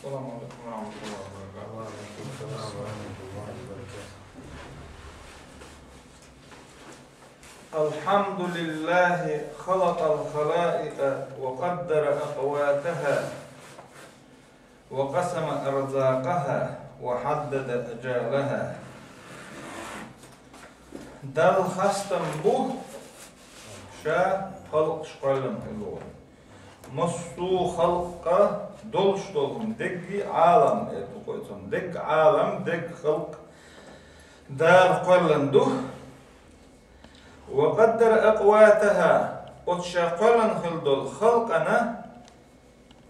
السلام عليكم ورحمة الله وبركاته. وعليكم السلام ورحمة الله وبركاته. الحمد لله خلق الخلائق وقدر أقواتها وقسم أرزاقها وحدد أجالها. دل خستم به شا خلق شقلن الأول مصو خلق دولش دولهم دق عالم دق عالم دق خلق دار قلن ده وقدر أقواتها أتشا قلن خلدول خلق أنا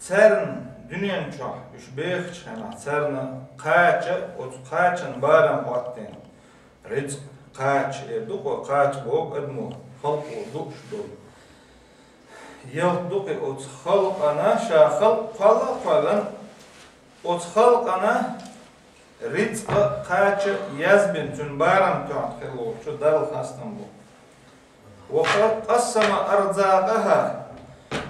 ترن دنيا نشاح إش بيخش أنا ترن قاچة قاچن بارم وقتين رزق قاچ دوق وقاچ بوق أدمو خلق ودوش دول يلدوق خلق أنا شا خلق قلن خلق أنا رزق قاچ يزبن تن بارم تعتقلو شو دل خاستن بو وقد قسم أرزاقها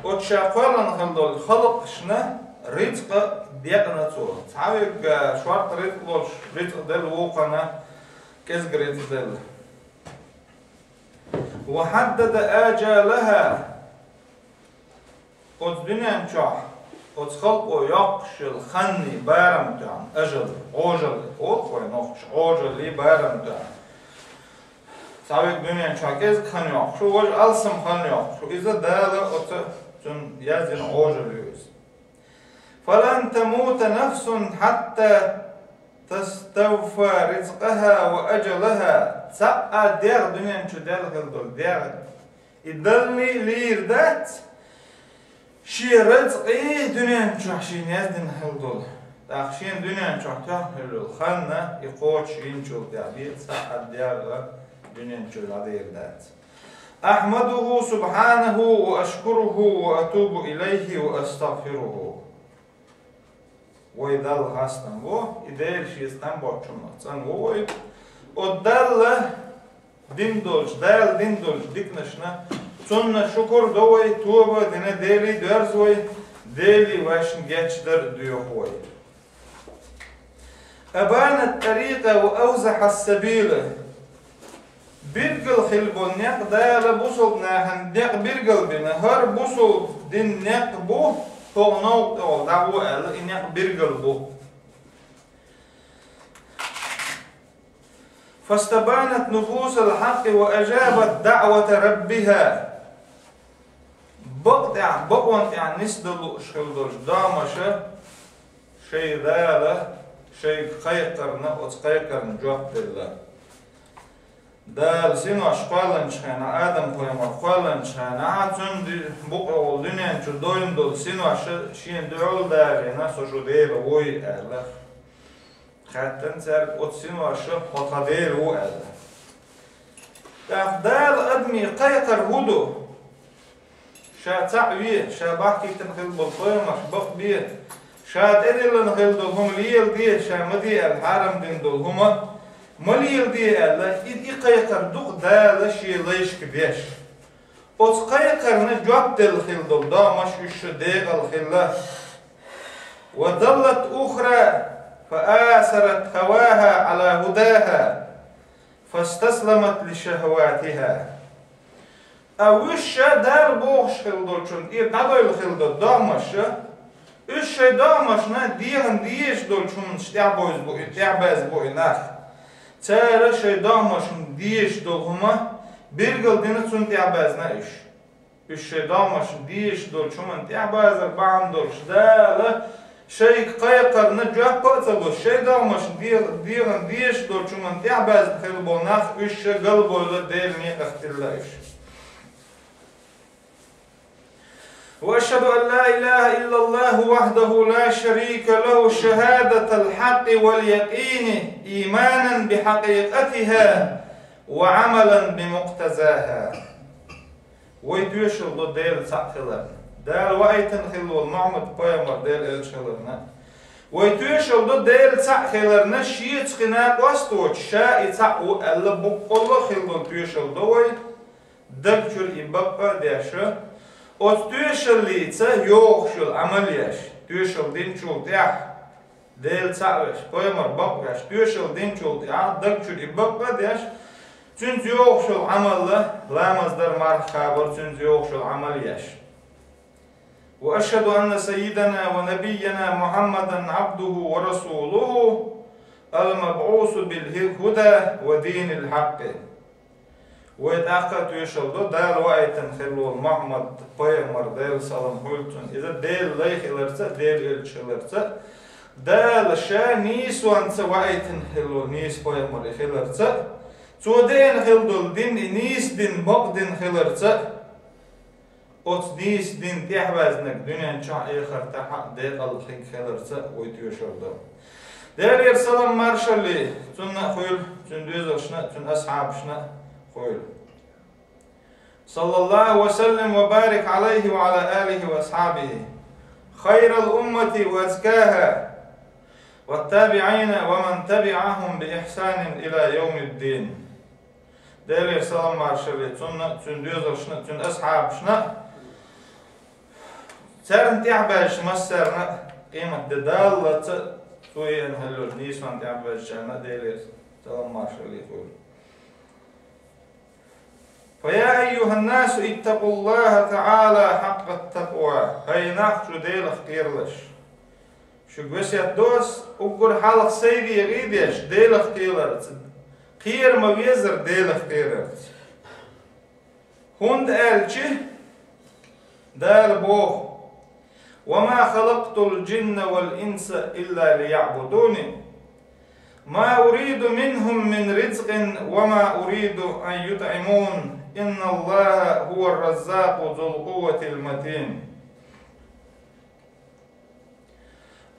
وتشاقلن خلدول خلق شنا رزق بيقنا تو تعويق شوارت رزق دل وقنا كزق رزق دل وحدد آجالها الدنيا نشاح خلق ويقش الخني بارم تان أجل أوجل أوخوي نقش أوجل لي بارم تان تعويق دنيا نشاح كزق خن يقش وج ألسم خن يقش إذا دالا تن يزن أوجل يوز فلن تموت نفس حتى تستوفى رزقها وأجلها سأ دير دنيا نشو دير خلدول دير إدلني ليردات شي رزقي دنيا نشو حشين يزن خلدول تأخشين دنيا نشو تحلل خلنا يقوش ينشو دير سأ دير دنيا نشو ديردات أحمده سبحانه وأشكره وأتوب إليه وأستغفره ويدل خاستن و إدير شيستن بوچمتن و ودل ديندولش دل ديندولش ديكنشنا تون شكر دوي توبة دينا ديلي درزوي ديلي واشن جاتشدر ديوخوي أبان الطريق وأوزح السبيل بيرقل خلبو نيق دالا بوصل ناهن ديق بيرقل بنا هر بوصل دين نيق بو تونوك تول دعوة ألا إنيق بيرقل بو فاستبانت نفوس الحق وأجابت دعوة ربها بقوانت يعني نسدلو شخلدوش دامشة شي ذالة شي قيقرنا وتقيقرن جواب الله دال سينو أشقالن شخينا آدم قيمة قالن شخينا عاتون بقى والدنيا انشو دوين دول سينو شين دعول دارينا سوشو ديل وي أهلا خاتن سار قد سينو أشق وقدير وي أهلا دال أدمي قيقر هدو شا تعويه شا بحكي تنخل بالقيمة شبق بيه شا تدل نخل دول هم ليل ديه شا مدي الحرم دين دول هما مليل دي ألا إدي قيقر دوق دالا شي ليش كبيش أوز قيقر نجوب دل خل دول دا مش إش ديغ الخلا وظلت أخرى فآثرت هواها على هداها فاستسلمت لشهواتها أوش دار بوغش خل دول شون إيه ندويل خل دول دا مش إش دا مش نا ديغن ديش دول شون شتعبوز بوي تعباز بوي ناخ تارا شيطان ماشن ديش دول هما بيرقل دينا تون تعبازنا إش شيطان ماشن ديش دول شمن تعبازر بعم دول شدالة شيك قيقر نجوح بقتلو شيطان ماشن ديغن ديش دول شمن تعباز خلبو ناخ إش قلبو لديل ميق اختلا إش وأشهد أن لا إله إلا الله وحده لا شريك له شهادة الحق واليقين إيمانا بحقيقتها وعملا بمقتزاها ويدوش الله ديل ساقلر دال وقيتن خلو المعمد بايمر ديل إلشلرنا ويدوش الله ديل ساقلرنا شيء تخناق وستوش شاء تاقو ألا بقول خلو دوش الله دبشر إبقى ديشة وتوشل ليتسا يوخشل عملياش توشل دين شو تاح Del sa'veş, poymar bakyaş, tüyeşil dinçul ya, dıkçul ibakla diyaş, çünkü yok şul amalla, lamazdar marhabar, çünkü yok şul amal yaş. Ve eşhedü enne seyyidena ve nebiyyena Muhammeden abduhu ve rasuluhu, el-meb'usu bil-huda ve dinil haqqi. Ve etaqqa tüyeşildu, dal vayten khilul Muhammed, poymar, del salam hultun, iza del leyhilerse, del elçilerse, دال شا نيس وانت وايتن خلو نيس poymar خلرت تودين خلدول دين نيس دين بقدين خلرت ot نيس دين تحبازنك دنيا شا اخر تحق ديق الخيك خلرت ويتيوشرد دير سلام مارشالي تن خويل تن دوزلشنا تن اصحابشنا خويل صلى الله وسلم وبارك عليه وعلى آله وأصحابه خير الأمة وأزكاها والتابعين ومن تبعهم بإحسان إلى يوم الدين. Değerli selam marşali, tün düzülüşüne, tün ashabışına, serin tihbaj masarına, kıymetli dağlatı, tuyen hallur, nisman tihbajcana, değerli selam marşali koyur. فَيَا أَيُّهَا النَّاسُ اتَّقُوا اللّٰهَ تَعَالَى حَقَّ التَّقْوَى هَيْ نَخْشُ دَيْلَخْ قِيرلَش Şu gösiyat dost, ugur halk sevdiye gidiş, deylak qiylarız. Qiyarma vezir deylak qiylarız. Hund elçi, dal boğ. وَمَا خَلَقْتُ الْجِنَّ وَالْإِنْسَ إِلَّا لِيَعْبُدُونِ مَا أُرِيدُ مِنْهُمْ مِنْ رِزْقٍ وَمَا أُرِيدُ أَنْ يُطْعِمُونَ إِنَّ اللَّهَ هُوَ الرَّزَّاقُ ذُو الْقُوَّةِ الْمَتِينِ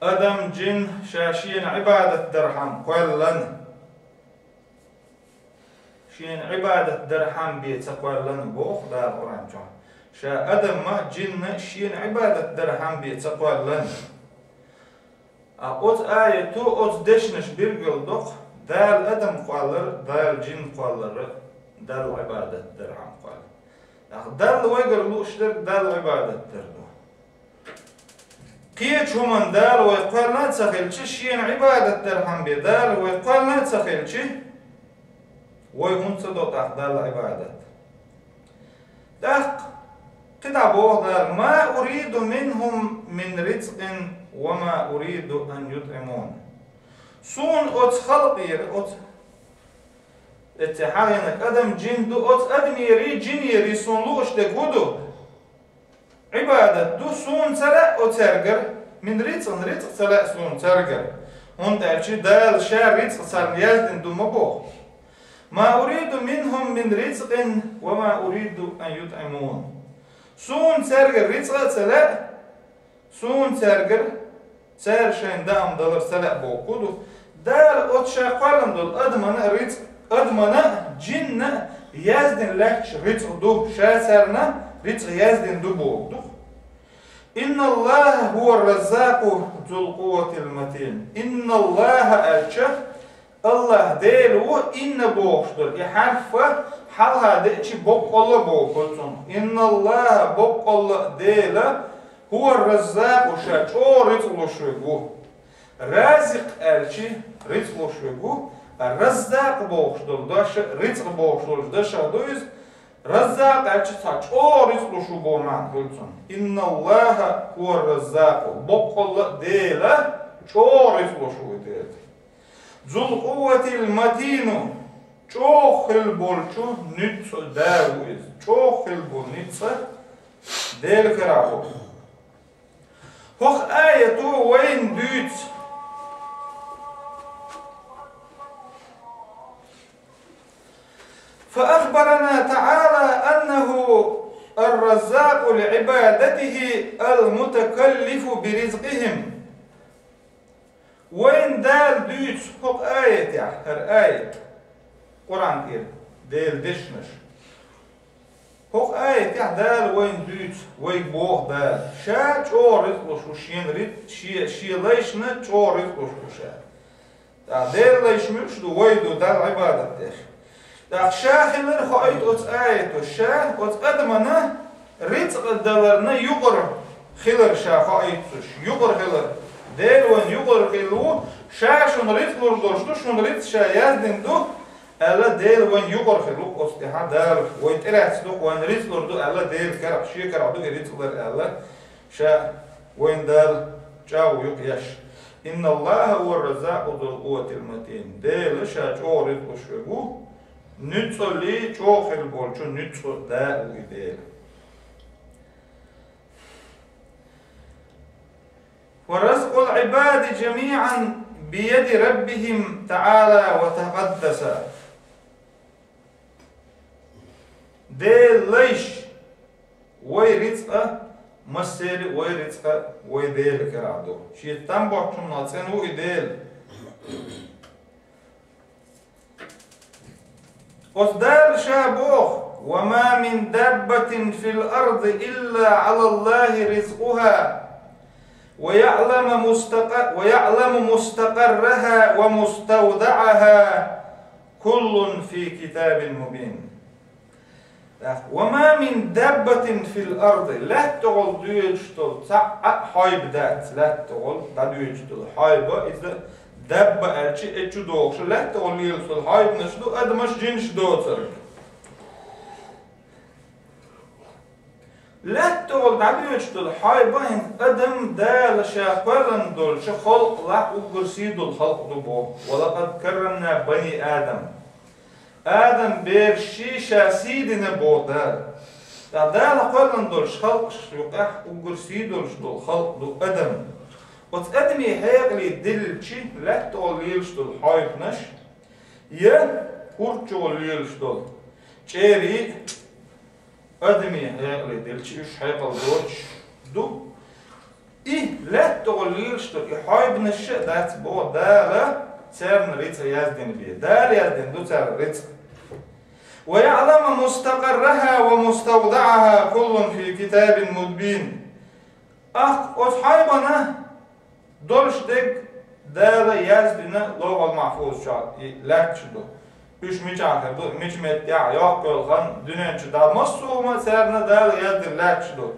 Adam, cin, şaşiyen ibadet derham koyallan. Şiyen ibadet derham biyetse koyallan boğ da Kur'an'ca. Şa adam ma cinne şiyen ibadet derham biyetse koyallan. Ot ayetu ot deşniş bir güldük. Dal adam koyallar, dal cin koyalları, dal ibadet derham koyallar. Dal vaygarlu işler, dal ibadet derham. قيش هم دار ويقال لا تسخيلش شيء عبادة درهم بدار ويقال لا تسخيلش ويهون صدق دار عبادة دق قد بوه دار ما أريد منهم من رزق وما أريد أن يطعمون سون أت خلقير أت اتحاينك أدم جندو أت أدم يري جن يري سون لوش دقودو عبادة دو سون سلا أترجر من رزق سلا سون ترجر هون تعرفي دال شار رزق صار يزدن دو مبوخ ما أريد منهم من رزق وما أريد أن يطعمون سون ترجر رزق سلا سون ترجر سار شين دام دلر سلا بوكودو دال أتشا قالن دول أدمنا رزق أدمنا جن يزدن لكش رزق دو شاسرنا رزق يزدن دو بوكدو إن الله هو الرزاق ذو القوة المتين إن الله ألشة الله ديلو إن بوخشدر يحرف حالها ديشي بوك الله بوكلتون إن الله بوك الله ديلا هو الرزاق شاچو رزق شوغو رازق ألشي رزق شوغو الرزاق بوخشدر داش رزق بوخشدر داش دويز رزاق ألشي ساچو رزق شوغو مان كلتون إن الله هو الرزاق بوك الله ديلا چو رزق شوغو ديلا ذو القوة المتين چو خل بولچو نيت داويز چو خل بول نيت ديل كراهو هخ آية وين دوت فأخبرنا تعالى أنه الرزاق لعبادته المتكلف برزقهم وين دال دوت هق آية يعني هر آية قرآن كير ديل دشنش هق آية يعني دال وين دوت وين بوغ دال شا چو رزقش وشين ريت شي ليشنا چو رزقش وشا ديل ليش ملشدو ويدو دال عبادت ديش شا خلر خايت اوت آية شا اوت أدمنا رزق دالرنا يقر خلر شا خايتش يقر خلر Del wen yuqor khilu sha shun rit lur doshtu shun rit sha yazdindu alla del wen yuqor khilu ostiha dar wen terats du wen rit lur du alla del kar shi kar du rit lur alla sha wen dal chaw yuqyash inna allaha huwa ar-razzaqu dhul quwwati al-matin del sha chaw rit ushgu nützoli chaw khil bolchu nützo da u del ورزق العباد جميعا بيد ربهم تعالى وتقدس ديل ليش ويرزق مسير ويرزق ويديل كرادو شي تنبوكم ناتسنو يديل أصدار شابوخ وما من دابة في الأرض إلا على الله رزقها ويعلم مستقرها ومستودعها كل في كتاب مبين وما من دابة في الأرض لا تقول ديجتل حايب دات لا تقول ديجتل حايبة إذا دابة أرشي إتشو دوغش لا تقول يلسل حايب نشدو أدمش جنش دوترك لا تقول ديجتل حايبة إن أدم دال شاقرن دول شخلق لا أقرسيد الخلق دبو ولقد كرمنا بني آدم آدم بير شيشة سيدنا بودال دال قرن دول خلق شقح وقرسيدول دول خلق دول أدم وتقدمي هيقلي دلشي لا تقوليلش دول حايب نش يا كورتشوليلش دول تشيري أدمي هيقلي دلشي إيش هيقل دولش دو إيه لا تقوليلش دول حايب نش دات بو دال تسرن ريت يازدن بيه دال يازدن دو تسر ريت ويعلم مستقرها ومستودعها كل في كتاب مبين أصحابنا دولش دك دال يازدن لغة المحفوظ شاد لا تشدو üç miçakır bu miç metya yok golgan dünençi da masuma serna dal yazdın lakçdo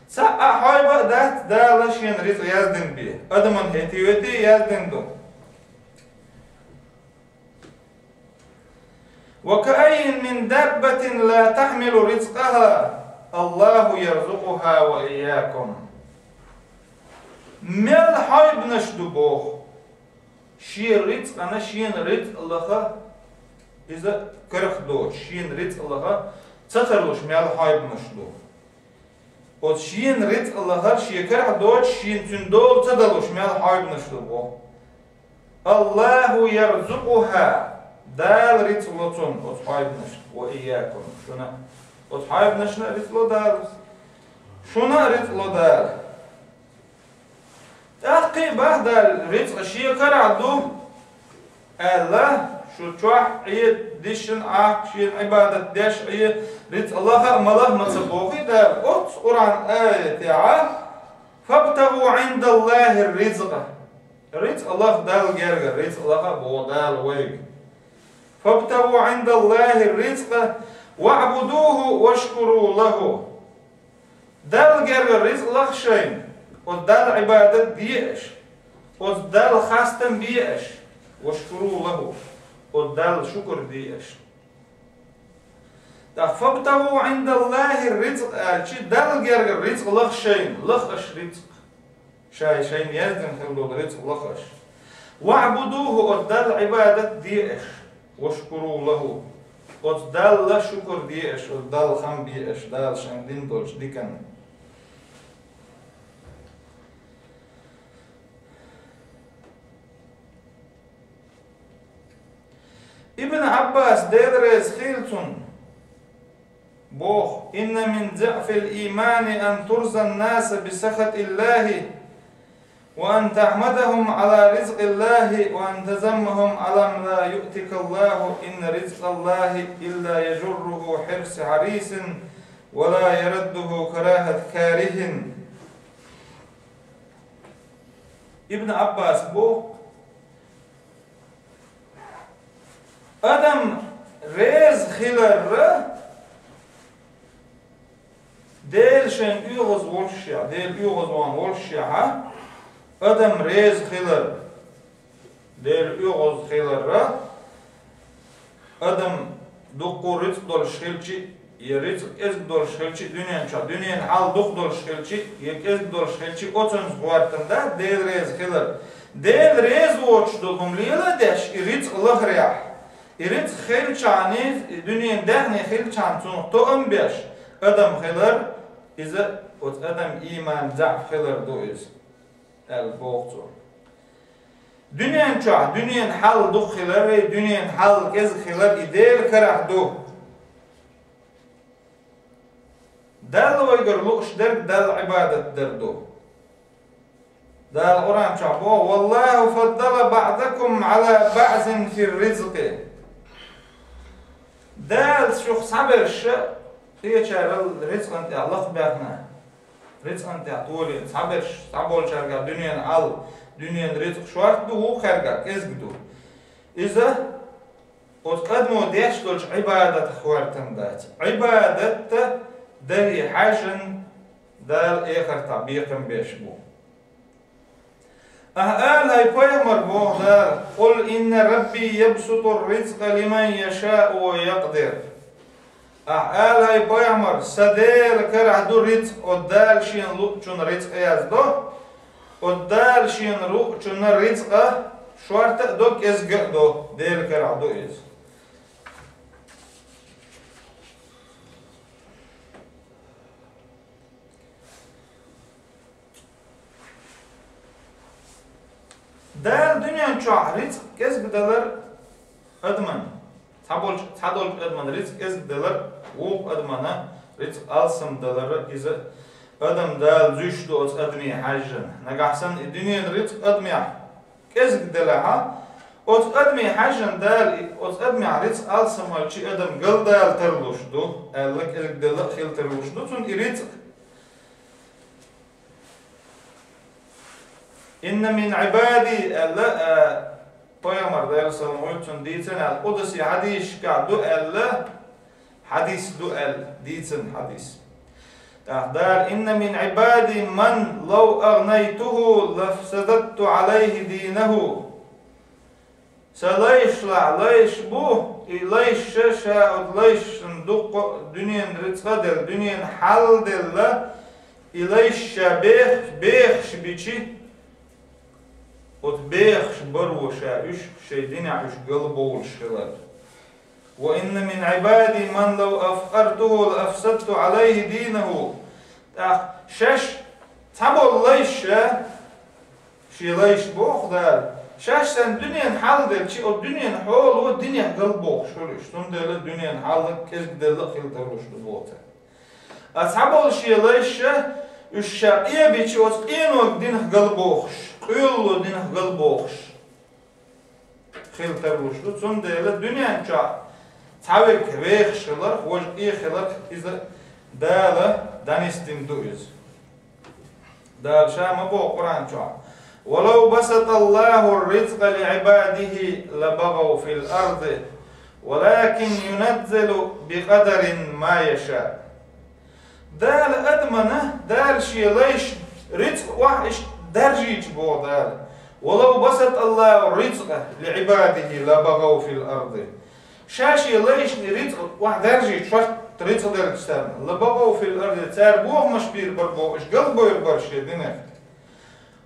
sa hayba dat dal şen riz yazdın bi adamın hetiveti yazdın do وكأي من دابة لا تحمل رزقها الله يرزقها وإياكم مل حيب نشدبوه شين رزق أنا شين رزق الله إذا كرخ دوش شين رزق الله تترلوش مل حيب نشدو od شين رزق الله شي كرخ دوش شين تندول تدلوش مل حيب نشدبوه الله يرزقها دال ريتلوتون أصحابناش وإياكم شنا أصحابناش ريتلو دال شنا ريتلو دال تحقي بعد الريتل شيء كرعدو الله شو تروح عيد ديشن شيء عبادة ديش عيد ريت الله مله مصبوخي دال أت قرآن آية تعال فابتغوا عند الله الرزق ريت الله دال جرجر ريت الله بو دال ويج فابتغوا عند الله الرزق واعبدوه واشكروا له دال جرجر الرزق لخشين ودال عبادة ديش ودال خاستن بيش واشكروا له ودال شكر ديش فابتغوا عند الله الرزق دال جرجر الرزق لخشين لخش رزق شين يزن خلو الرزق لخش واعبدوه ودال عبادة ديش واشكروا له ودال شكر ديش ودال خم بيش دال شندين دولش ديكن ابن عباس ديدرس خيلتون بوخ إن من ضعف الإيمان أن ترزى الناس بسخط الله وأن تحمدهم على رزق الله وأن تذمهم على ما لا يؤتك الله إن رزق الله إلا يجره حرص حريص ولا يرده كراهة كاره ابن عباس بو أدم ريز خلر ديل شن يغز ولشيع ديل يغز وان ولشيع Adam rez khilar. Der uğuz khilara. Adam duqu rizq dol shkhilchi. Rizq ezg dol shkhilchi dünyen ça. Dünyen hal duq dol shkhilchi. Yek ezg dol shkhilchi otun zgwartında der rez khilar. Der rez voç dolum lila deş rizq lahriyah. Rizq khilchani dünyen dehne khilchan tun to'm besh. Adam khilar iza ot adam iman za'f khilar do iz. El boğtu. Dünyen ça, dünyen hal duq khilar ve dünyen hal kez khilar idel karah do. Dal vaygar luqsh der dal ibadat der do. Dal Quran ça bo wallahu faddala ba'dakum ala ba'zin fi rizqi. Dal şuq sabr ş yeçaral rizqan Allah ba'na. Rizqan ta'tuli sabr sabol charga dünyen al dünyen rizq şart bu kharga ezgdu. İza otqadmu deş dolç ibadat xwartandat. İbadat deri hajan dal akhir tabiqan beş bu. أهل هاي بيمر بوهدار قل إن ربي يبسط الرزق لمن يشاء ويقدر أهل هاي بيمر سديل كره دو رزق ودال شين لوچون رزق يزدو ودال شين لوچون رزق شوارت دو كزگ دو ديل كره دو يز Dal dünyanın çoğu rizq ezgideler adman. Sadol adman rizq ezgideler uq admana rizq alsımdaları izi adam dal züşdü oz adni hajjan. Nagahsan dünyanın rizq admiya ezgideler ha. Oz admi hajjan dal oz admi rizq alsımalçı adam gıl dal terluşdu. Ellik ezgideler xil terluşdu. Tun rizq إن من عبادي الله Peygamber sallallahu aleyhi ve sellem diyeceksin al-Qudsi hadis ka du'el hadis du'el diyeceksin hadis. Dar inna min ibadi man law aghnaytuhu lafsadattu alayhi dinahu. Salaysh la laysh bu ilaysh şa laysh duq dünyen rizqadır dünyen haldir ilaysh bih şbiçi Ot beex barwasha üç şeydina üç qalbol şılar. Ve inne min ibadi man law afqartuhu la afsadtu alayhi dinahu. Ta şaş tabollayşa şeylayş boğdar. Şaş sen dünyen haldır ki o dünyen hol o dünya qalbol şöyle şundayla dünyen hallık kezgideli xiltaruşdu boğta. Ashabol şeylayşa üç şaqiye biçi o inok din qalbox. Uyullu din qalbox. Xiltaruşdu. Şundayla dünyanın çoğu tavik veğşiler, hoş iyiler izi dağla danistin duyuz. Dağ şama bu Kur'an çoğu. وَلَوْ بَسَطَ اللّٰهُ الرِّزْقَ لِعِبَادِهِ لَبَغَوْا فِي الْأَرْضِ وَلَكِنْ يُنَزِّلُ بِقَدَرٍ مَا يَشَاءُ. Dağ admana, dağ şeyleş, rizq vah iş درجيج بودال ولو بسط الله الرزق لعباده لبغوا في الارض شاشي ليش رزق واحد درجيج شرط رزق درجتان لبغوا في الارض تار بوه مش بير بربو ايش قلبه يربرش دينه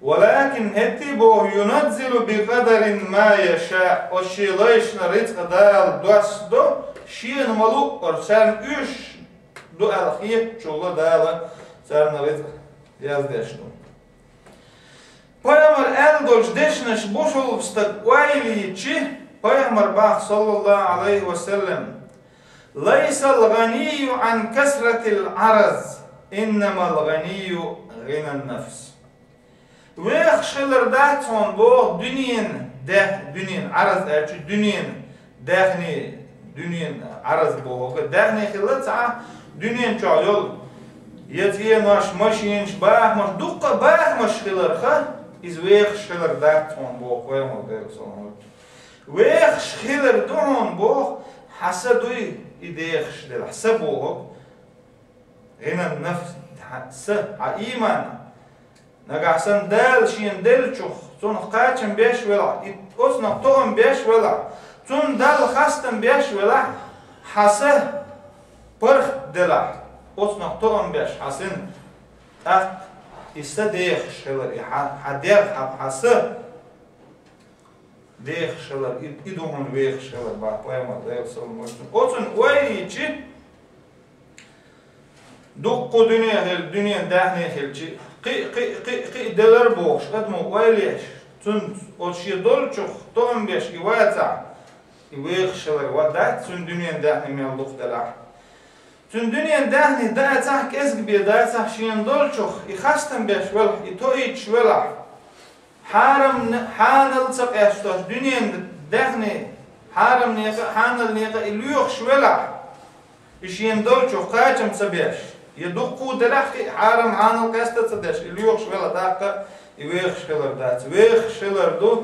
ولكن هتي بو ينزل بقدر ما يشاء وشي ليش رزق دال دوس دو شين ملو ارسان ايش دو الخيه شغله دال سارنا رزق يازدشتو Peygamber el dolç deşneş boş olup stakvayliçi Peygamber bak sallallahu aleyhi ve sellem Leysel ganiyyu an kesretil araz innemel ganiyyu ginen nefs. Ve xşeler dağıtson bu dünyen araz erçi dünyen dağni dünyen araz bu dağni xillet sa dünyen çoğu yol yetiye maşinş bağmaş dukka bağmaş xiller ha is weeg schiller dat on boog wel model zo weeg schiller don boog hasadui idee schiller hasaboog gina nafs hasa iman نقعسن دال شين دل چوخ تون قاچن بيش ولا أصنع طعم بيش ولا تون دل خستن بيش ولا حسه برخ دلا أصنع طعم بيش حسن استديخ شلر حدير حسه ديخ شلر إدوهن ويخ شلر باقيما ديخ سلموشتن أصن ويجي دقو دنيا دهني هلچي قي دلر بوش قدمو ويليش تون أشي دول چوخ طعم بيش إواتا إويخ شلر ودات تون دنيا دهني ميل دق دلع تون دنيا دهني داتا كزق بي داتا شين دول چوخ إخستن بيش ولح إتوئيش ولح حانل تق أشتوش دنيا دهني حارم نيقا حانل نيقا إليوخ شولح إشين دول چوخ قاچم سبيش يدقو دلحكي حارم حانل قاستا تدش إليوخ شولا داقا إويخ شلر دات ويخ شلر دو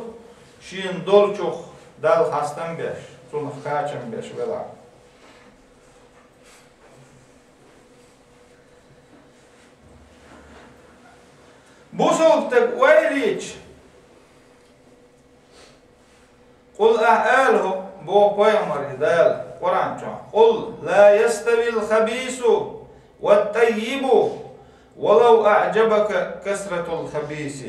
شين دول چوخ دال خستن بيش تونخ قاچم بيش ولا بوصلتك ويليج قل أهاله بو بيمر دال قرآن قل لا يستوي الخبيث والطيب ولو أعجبك كثرة الخبيث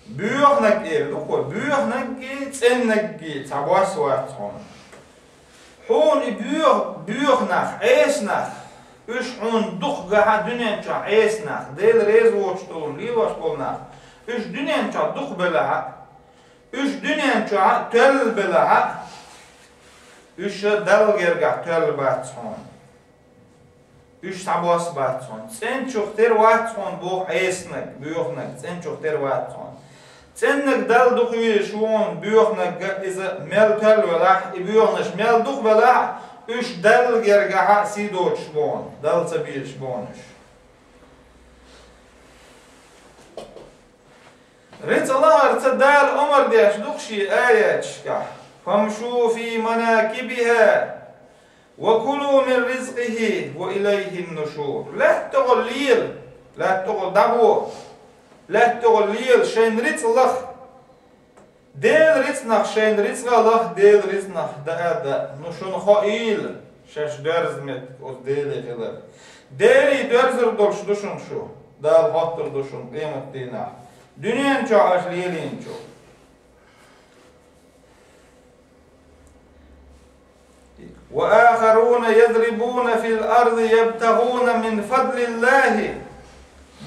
بيوخنك لقول بيوخنك تسنك تبواس واتهم حون بيوخنك عيسنك إيش حون دخ جها دنيا تشا عيسنك ديل ريز واشتون لي واشتونك إيش دنيا تشا دخ بلها إيش دنيا تشا تل بلها إيش دل جرجع تل باتهم إيش تبواس باتهم سن شختير واتهم بو عيسنك بيوخنك سن شختير واتهم سنك دل دخوي شون بيوخنك إذا مل تل ولا بيوخنش مل دخ ولا إيش دل جرجع سيدوش بون دل سبيش بونش ريت الله ارتدال عمر ديش دخشي آيات شكا فامشوا في مناكبها وكلوا من رزقه وإليه النشور لا تغليل لا تغدبو لا تغليل شين ريت الله ديل ريت نخ شين ريت الله ديل ريت نخ دا نشون خائل شش درز مت أز ديل خلال ديلي درزر دولش دوشون شو دال خاطر دوشون قيمة دينا دنيا شو أشليلين شو وآخرون يضربون في الأرض يبتغون من فضل الله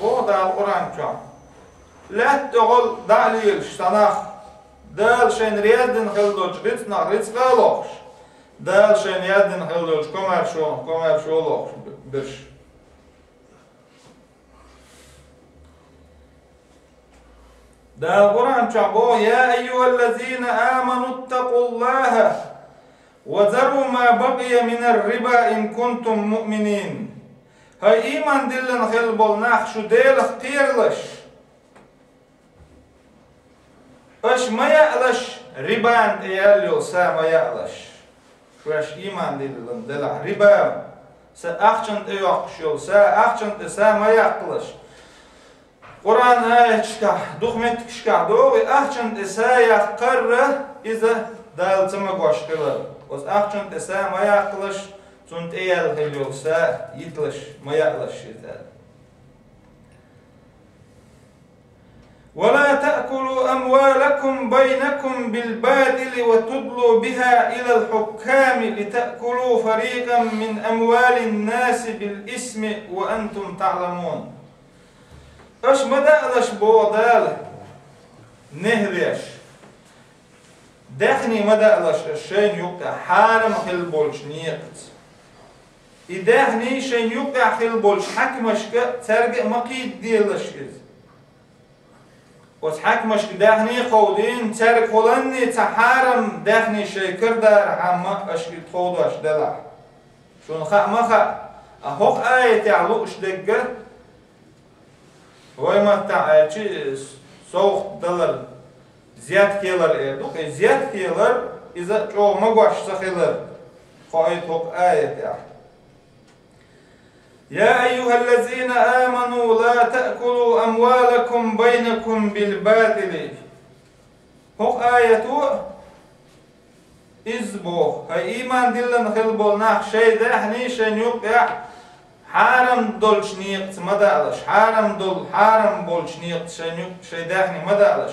بوضع القرآن شو لا تقول داليل شتناخ دال شين ريادن خلدوش ريتنا ريتس غالوش دال شين يادن خلدوش كمار شو لوش برش دا القرآن شعبو يا أيها الذين آمنوا اتقوا الله وذروا ما بقي من الربا إن كنتم مؤمنين هاي إيمان دلن خلبول ناخشو ديلخ قيرلش أش ما يألش ربان تياليو سا ما يألش شوش إيمان دلن دلح ربا سا أخشنت يوخشو سا أخشنت سا ما يأقلش قرآن آية شكا دخمت شكا دوغي أخشنت سا يقر إذا دال تمقوش قلر وز أخشنت سا ما يأقلش تنت إيال خليو سا يتلش ما يألش يتال ولا تأكلوا أموالكم بينكم بالباطل وتدلوا بها إلى الحكام لتأكلوا فريقا من أموال الناس بالإثم وأنتم تعلمون أش مدألش بودال نهليش دخني مدألش الشين يقع حارم خلبولش نيقت إدخني شين يقع خلبولش حكمشك ترجع مقيد ديلش إذ وتحكمش دهني قولين ترك خلني تحارم دهني شيكر دار عما أشكي تخودوش دلع شون خا ما خا أهوك آية تعلوش دقة وي ما تعالشي سوق دلر زياد كيلر دوك زياد كيلر إذا شو ما قاش سخيلر قايت هوك آية تعال يا أيها الذين آمنوا لا تأكلوا أموالكم بينكم بالباطل. هو آياتو إزبو هاي إيمان دلنا خلبول ناخ شيء دحني شيء يوقع حرام دول شنيقت ما دالش حرام دول حرام بول شنيقت شيء دحني ما دالش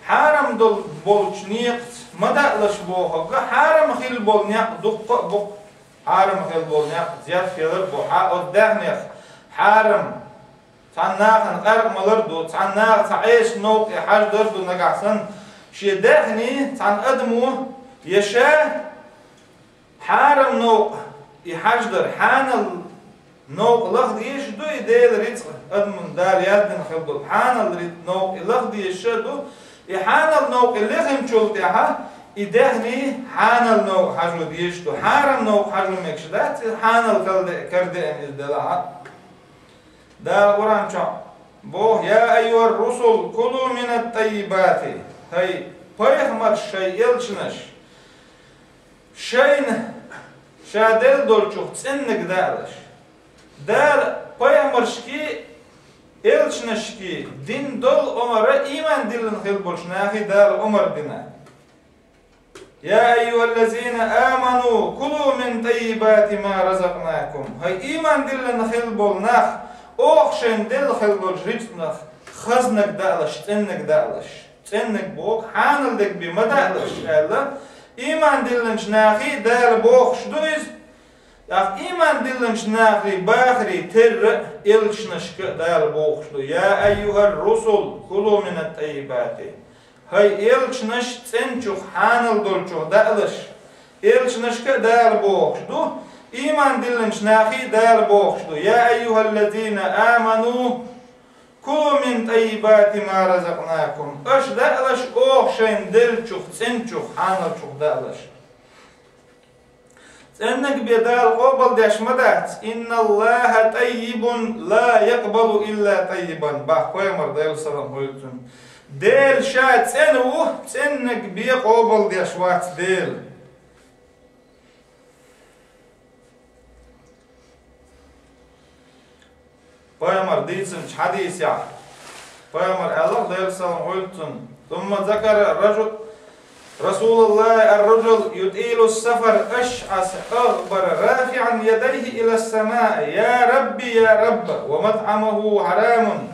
حرام دول بول شنيقت ما دالش بوه حرام خلبول ناق دق بق حرام خلبول ناق زياد فيلر بو حق دحني حرام تعناخ نقرق ملردو تعناخ تعيش نوق حاج دردو نقعسن شي دحني تان أدمو يشا حارم نوق يحجدر حان النوق لخد يشدو يديل ريتق أدمن دال يدن خلدو حان النوق لخد يشدو يحان النوق اللي خمشولت يحا يدحني حان النوق حجو ديشدو حارم نوق حجو مكشدات حان الكرد كردئن إزدلاها دا القرآن شو بوه يا أيها الرسل كلوا من الطيبات هاي بيخمر شيء يلشنش شين شادل دولشوخ تسنك دالش دال بيخمرشكي يلشنشكي دين دول عمر إيمان دلن خلبولشناخي دال عمر دينا يا أيها الذين آمنوا كلوا من طيبات ما رزقناكم هاي إيمان دلن خلبولناخ أوخشن دل خلبولش ريتناخ خزنك دالش تسنك دالش تسنك بوك حانل دك بما دالش ألا إيمان دلنش ناخي دال بوخ شدويز إيمان دلنش ناخي باخري تر إلشنشك دال بوخ شدو يا أيها الرسل كلوا من الطيبات هاي إلشنش تسنشوخ حانل دولشوخ دالش إلشنشك دال بوخ شدو إيمان دلنش ناخي دال بوخ شدو يا أيها الذين آمنوا كلوا من طيبات ما رزقناكم اش دالش اوخ شين دلچوخ تسنچوخ حانلچوخ دالش تسنك بيدال قبل داش مدات ان الله طيب لا يقبل الا طيبا باخوي مردال سلام هويتن ديل شات تسنو تسنك بي قبل داش وات ديل بيامر ديسن حديث يعني بيامر الله عليه السلام قلتن ثم ذكر الرجل رسول الله الرجل يطيل السفر أشعث أغبر رافعا يديه إلى السماء يا ربي يا رب ومطعمه حرام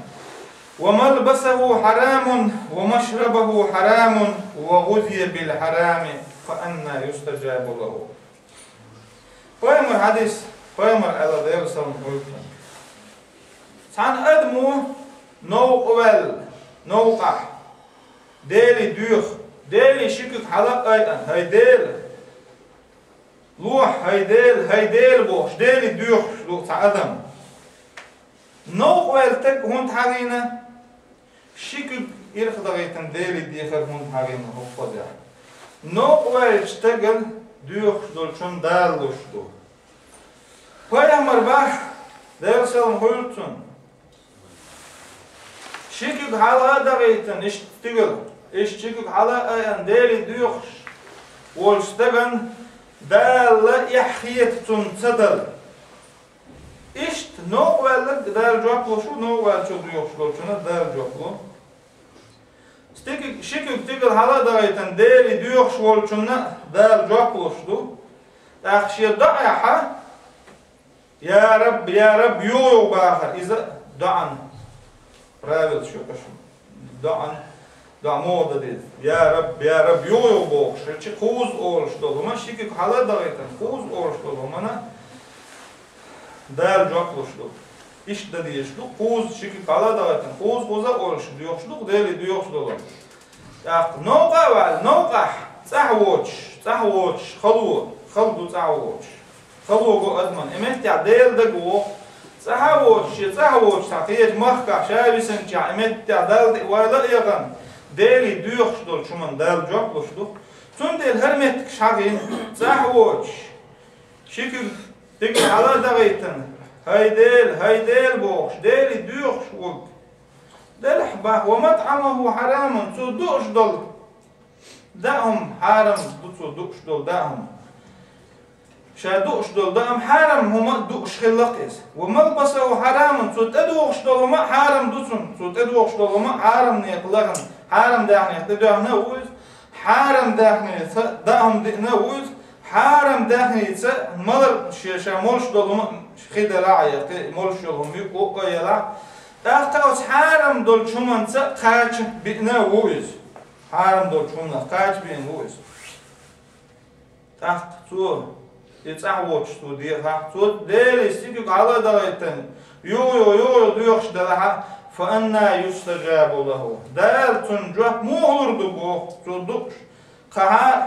وملبسه حرام ومشربه حرام وغذي بالحرام فأنا يستجاب له بيامر حديث بيامر الله عليه السلام قلتن سان أدمو نوقوال نوقع ديلي دوخ ديلي شكك حلق أيضا هاي ديل لوح هاي ديل بوش ديلي دوخ لوح تعدم نوقوال تك هون تحاقينا شكك إرخدغيتن ديلي ديخر هون تحاقينا هو قدع نوقوال اشتغل دوخ دولشون دال دوش دو فايا مرباح ديل سلام هولتون شكك حالا دغيتن اشتغل اشتغل حالا ايان ديلي دوخش والشتغن دال يحخيتون تدل اشت نوغوالك دال جوابلو شو نوغوال شو دوخشلو شنا دال جوابلو شكك تغل حالا دغيتن ديلي دوخش والشنا دال جوابلو شدو تاخشي ضعيحة يا رب يو باخر إذا دعن правил شو كشو دع موضة ديز يا رب يو بوخ شرچ خوز اول شدو ما شيك حالا دغيتن خوز اول شدو مانا دال جوكلو شدو ايش ددي شدو خوز شيك حالا دغيتن خوز اول شدو يوخ شدو ديلي دو يوخ شدو يا نوقع صحوش خلدو صحوش خلوغو ادمن امت ديل دغو صحوش تحقيق مخكع شابسن جعمت دال ولا يغن ديلي دوخش دول شمن دال جوكلوش دو تون ديل هرمت شاغين صحوش شكل تيجي على دغيتن هاي ديل بوخش ديلي دوخش وق دل حباه ومطعمه حرام تو دوش دول دعهم حرام تو دوش دول دعهم شادوش دول دام حرام هما دوش خلقيس وملبسه حرام صوت ادوش دول ما حرام دوسن صوت ادوش دول ما حرام نيقلغن حرام داخني تدوهنا وز حرام داخني داهم دنا وز حرام داخني س مر شامولش دول ما خدلاعي مولش دول ميكو يلا تاختاوس حرام دول شومان س قاچ بنا وز حرام دول شومان قاچ بين وز تاخت تو يتعوض شو ديها تو ديل يستيقظ على دايتن يو ديوخش دلها فأنا يستجاب له دال تنجح مغلر دبو تدوش قهار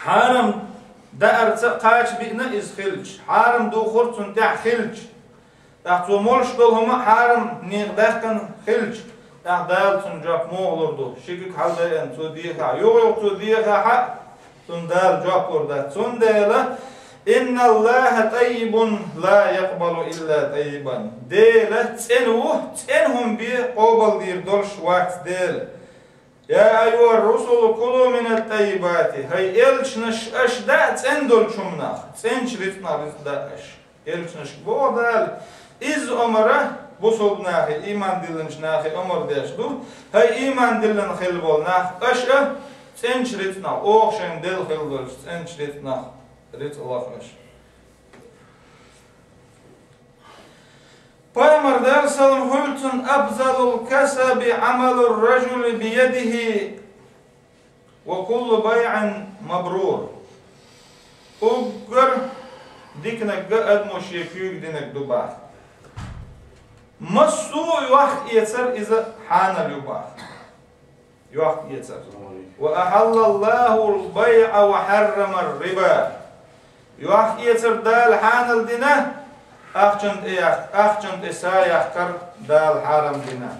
حرم دار قاش بينا إز خلج حرم دو خرط تنتع خلج تحتو مولش دلهما حرم نيغداكن خلج دال تنجح مغلر دو شكك حال داين تو ديها يو تو ديها تندال جاكور دا تندال إن الله طيب لا يقبل إلا طيبا ديل تنهم بي قبل دير دولش وقت ديل يا أيها الرسل كلوا من الطيبات هاي إلش نش أشدا تندل شمنا تنش رتنا رتدا أش إلش نش بودال إز أمره بوصلنا هي إيمان دلنش ناخي أمر داشدو هاي إيمان دلن خلبول ناخ أش تنش رتنا أوخشن دل خلدولش تنش رتنا رت الله خش. Paymar dersalım hultun abzalul kasabi amalur rajul biyedihi ve kullu bay'an mabrur. Uggar diknek admoş yeküyük dinek dubah. Massu yuah yeter iza hanal yubah. Yuah yeter. Ve ahallallahu bay'a ve harramar riba. Yuah yeter dal hanal dinah. أخجنت إسايا كر دال حرم دينا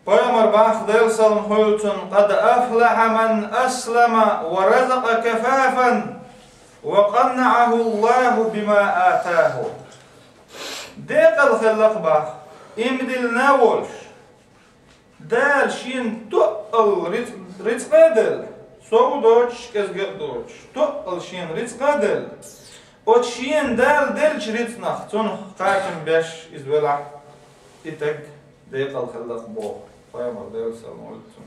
Payg'ambar baxdel salım huyutun qad aflaha man aslama wa razaqa kafafan wa qanna'ahu Allahu bima ataahu. Deqal khallaq bax imdil nawolsh dal shin tu'al rizqadel Soğu doç, kezgep doç. Tuğal şiyen rizqadel. O şiyen dal delç rizqnaq. Son qakim beş izvelaq itek deqal khallaq bo. Payg'ambar del salom olsun.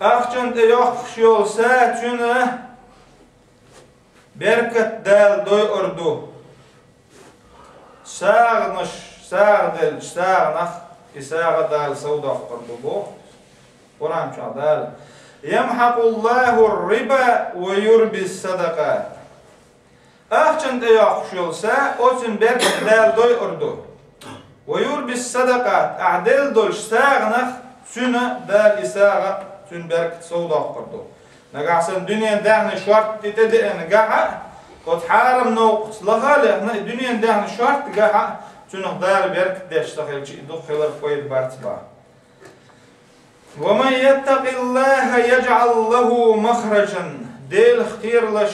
Aqchant yoq yol saçunu berkat dal doy urdu. Sağnış, sağdel, sağnaq, isağa dal savda qurdu bo. Quran çadal. يمحق الله الربا ويربي الصدقات. أخشنت يخشول سا أوتن برك دال دوي أردو. ويربي الصدقات أعدل دولش ساغنخ سنة دال إساغة سن برك صودا قردو. نقعسن دنيا دهن شرط تتدئ نقعها قد حارم نوقت لغالي دنيا دهن شرط قعها سنة دال برك داشتغل دخل قويد بارتبا. ومن يتق الله يجعل له مخرجا ديل خيرلش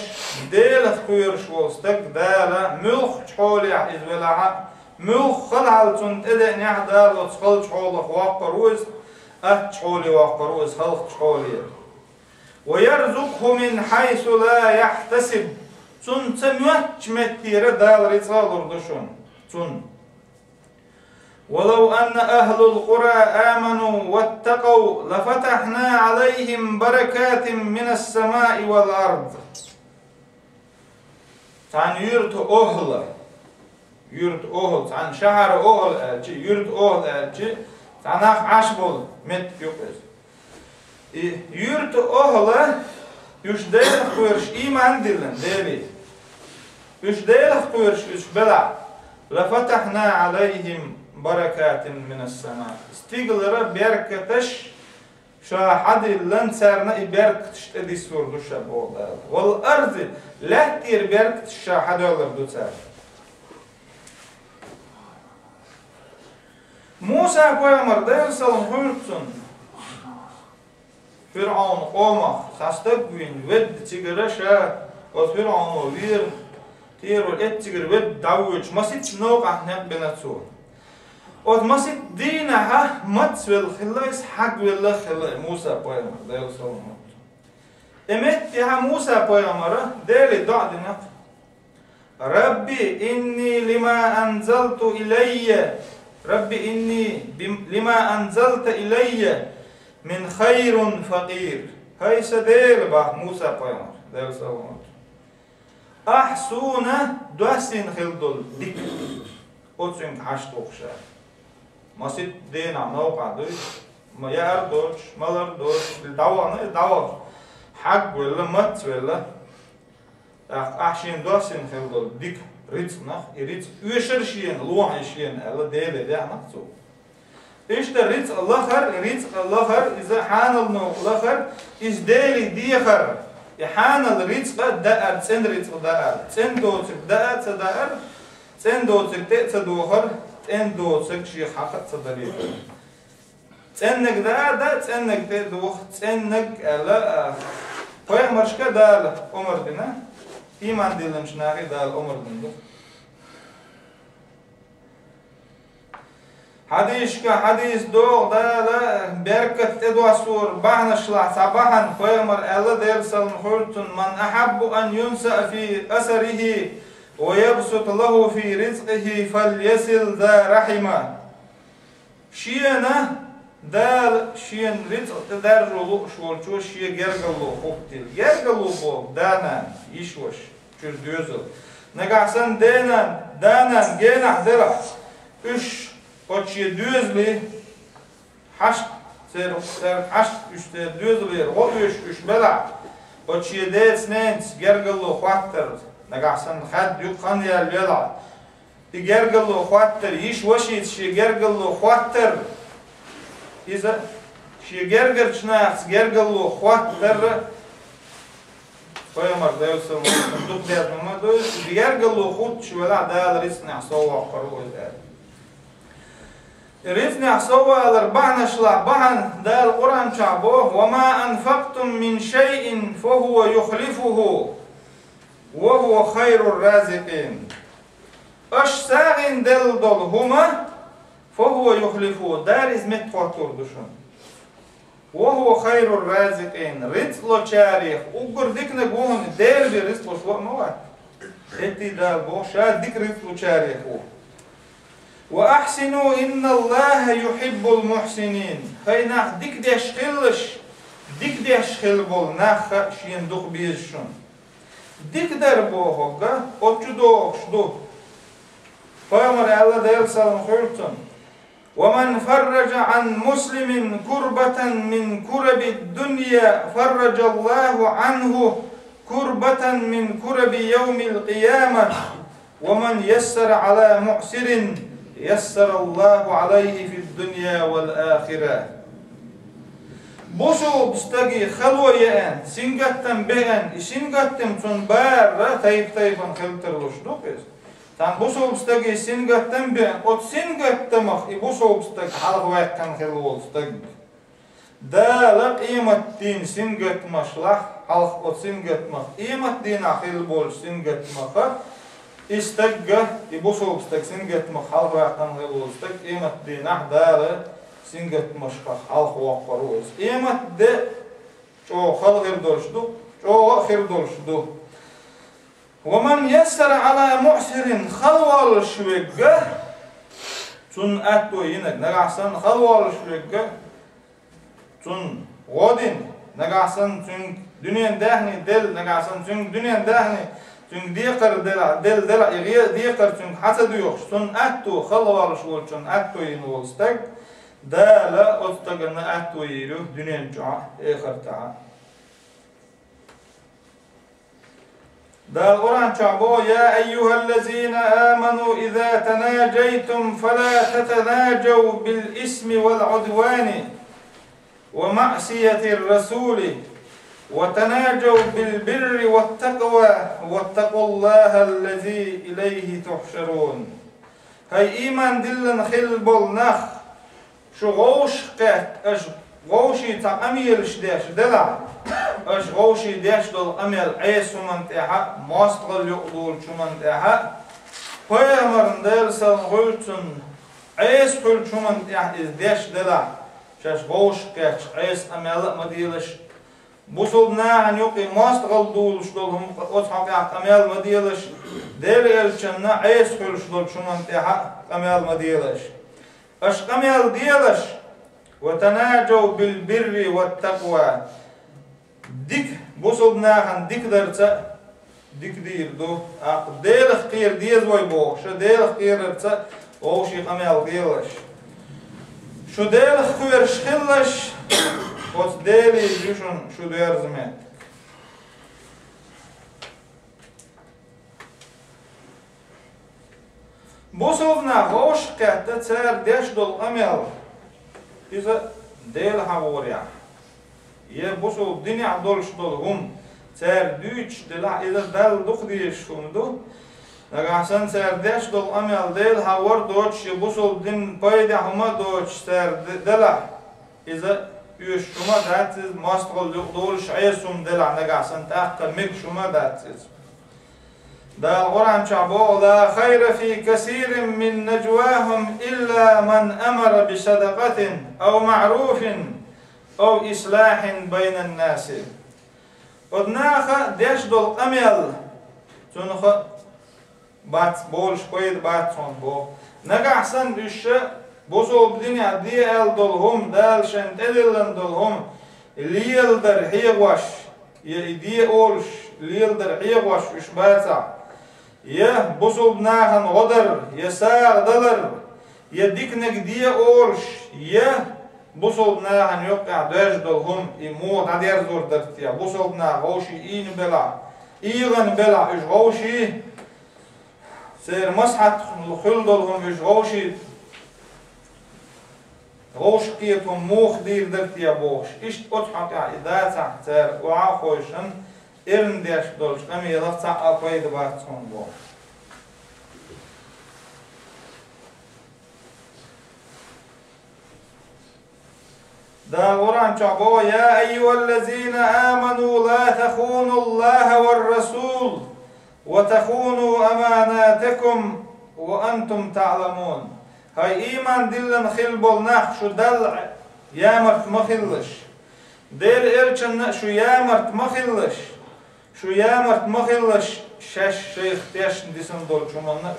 ديل خيرش وستك دالا ملخ حولي إزولها ملخ خلعل تنتدئ نعدال وتخلج حولك واقروز أتحولي واقروز خلق حولي ويرزقه من حيث لا يحتسب تنتمت متير دال رسال ردشون تن ولو أن أهل القرى آمنوا واتقوا لفتحنا عليهم بركات من السماء والأرض. عن يرد أهل عن شهر أهل يرد أهل عن عشبول مت يقص يرد أهل يشدل قرش إيمان دلن دلي يشدل قرش يشبلع لفتحنا عليهم بركات من السماء استيغلرا بركتش شاحد لن سارنا بركتش تدي سوردو شبودا والارض لا تير بركتش شاحد ولر دو سار موسى Payg'ambar sallam huyutsun Fir'aun qoma xastak gün ved tigara sha o Fir'aun wir tiro et tigir ved dawch masit noqa net benatsu Otmasit dinaha matsvel khilais hagvella khilai Musa peygamber deyil sallallahu. Emet ya Musa peygamberi deli da'dina. Rabbi inni lima anzaltu ilayya. Rabbi inni lima anzalta ilayya min khayrun faqir. Haysa deyil bah Musa peygamber deyil sallallahu. Ahsuna duasin khildul dik. Otsun haşt okşa. Masit dena nauqadı. Mayar doç, malar doç, davanı. Hak vella mat vella. Ahşin duasin khildul dik ritsnach, rits üşerşien, luhanşien, Allah dele de anaqsu. İşte rits Allah'ar, iza hanal Allah'ar, iz deli diyakar. Hanal rits da'ar, sen rits da'ar. Sen doçuk da'ar, sada'ar. Sen doçuk te saduhar, sen doçuk şi haqat sadari. Sennek da, sennek te duh, sennek ala peygamberşka dal Ömer dina. İman dilim şnağı dal Ömer dindu. Hadis doğ dala berkat edwasur bahnashla sabahan peygamber Allah der sallam hurtun man ahabbu an yunsa fi asarihi ve yabsut lahu fi rizqihi falyasil za rahima. Şiyana dal şiyan rizq dar rulu şolçu şiye gergalu huktil gergalu bu dana işvoş çürdüzül nagasan danan genah dera üç Koçye düzli haşt ser haşt üstte düzli o üç bela koçye desnens gergalu xatter nagasan had yuqan yer bela gergalu xatter iş washit şi gergalu xatter iza şi gergerçnas gergalu xatter Peygamber deyilsin duk dertmama doyuz gergalu xut şwela dal risna sawa qaru رزنا سوى الأربعة شلا بعن دا القرآن شعبه وما أنفقتم من شيء فهو يخلفه وهو خير الرازقين أشساغن دل دلهما فهو يخلفه دار إزمت خاطر دشن وهو خير الرازقين رزق شاريخ أقر ديكنا قوهم دير برزق شوى موات إتي دال بو شاد ديك رزق شاريخ وأحسنوا إن الله يحب المحسنين هاي ناخ ديك ديش خل بول ناخ شين دوخ بيزشون ديك در بوهوغا أتشدو شدو فأمر الله دير سلام خيرتون ومن فرج عن مسلم كربة من كرب الدنيا فرج الله عنه كربة من كرب يوم القيامة ومن يسر على معسر يسر الله عليه في الدنيا والآخرة. بوسو بستجي خلوة يان سينجتم بيان سينجتم تنبار تايبان خلتر لشدوكس. تان بوسو بستجي سينجتم بيان أو سينجتم أخ بوسو بستج حلق واحد كان خلوة بستج. دا لا قيمة دين سينجتم شلح حلق أو سينجتم قيمة دين أخيل بول سينجتم أخ. استجا يبوسو بستك سنجت مخالف وقتن غلوستك إيمت دي نحدارة سنجت مشخ خالف وقروز إيمت دي شو خال غير دولشدو شو خير دولشدو ومن يسر على معسر خلوال شويجة تون أتو ينك نجحسن خلوال شويجة تون غودين نجحسن تون دنيا دهني دل نجحسن تون دنيا دهني تون ديقر دل ديقر تون حسد يوخ تون أتو خلوار شول تون أتو ينولستك دا لا أستغن أتو يرو دنيا جاء آخر تعا دا القرآن شعبو يا أيها الذين آمنوا إذا تناجيتم فلا تتناجوا بالإثم والعدوان ومعصية الرسول وتناجوا بالبر والتقوى واتقوا الله الذي إليه تحشرون. هاي إيمان دلن خلبول نخ شو غوش قات أش غوشي تا أميل شداش دلع أش غوشي داش دل أميل عيسو من تاها ماستغل يقدول شو من تاها فيامرن دير سلغلتن عيس حل شمن يعني إزديش دلع شاش غوش كاتش عيس أميال مديلش بوصلنا أن يقي ماستغل دول شدولهم أصحاب يعني أميال مديلش ديل إلشنا عيس حل شدول شمن تيحا أميال مديلش أش أميال ديلش وتناجوا بالبر والتقوى ديك بوصلنا أن ديك درتا ديك دير دو ديل خير ديز ويبو شو ديل خير درتا أو شيء أميال ديلش شو ديل خير شخلش وش ديلي جوشن شو دير زمان بوصلنا غوش كاتا تسار ديش دول أميال إذا ديل هاوريا يه بوصل الدنيا دولش دول هم تسار دوش دلا إذا دل دوخ ديش هم دو نگاهسن سردش دل أميال ديل هاور دوش يبوصل دين بايدا هما دوش سرد دلا إذا يش شما داتز ماستغل دولش عيسوم دلا نگاهسن تحت مك شما داتز دا القرآن شعبه لا خير في كثير من نجواهم إلا من أمر بصدقة أو معروف أو إصلاح بين الناس ودناخ ديش دل أميال تنخ بات بولش قيد بات صن بو نجاحسن دش بوصل بدنيا دي ال دلهم دال شن تدلن دلهم ليل در حيوش يدي أولش ليل در حيوش وش باتا يه بوصل بناهن غدر يسار دلر يديك نجدي أولش يه بوصل بناهن يقع داش دلهم يموت عدير زور درتيا بوصل بناه غوشي إين بلا إيغن بلا إش غوشي سير مسحت خلدلهم إش غوشي غوش قيتهم موخ دير درتيا بوش إشت أتحق إذا تحتر وعاخوشن إرن ديش دولش أمي يلفتع أقويد باتهم بو دا القرآن شعبه يا أيها الذين آمنوا لا تخونوا الله والرسول وتخونوا أماناتكم وأنتم تعلمون هاي إيمان دلن خلبول نخ شو دل يامرت مخلش دير إرچن شو يامرت مخلش شو يامرت مخلش شش شيخ تيش ديسن دول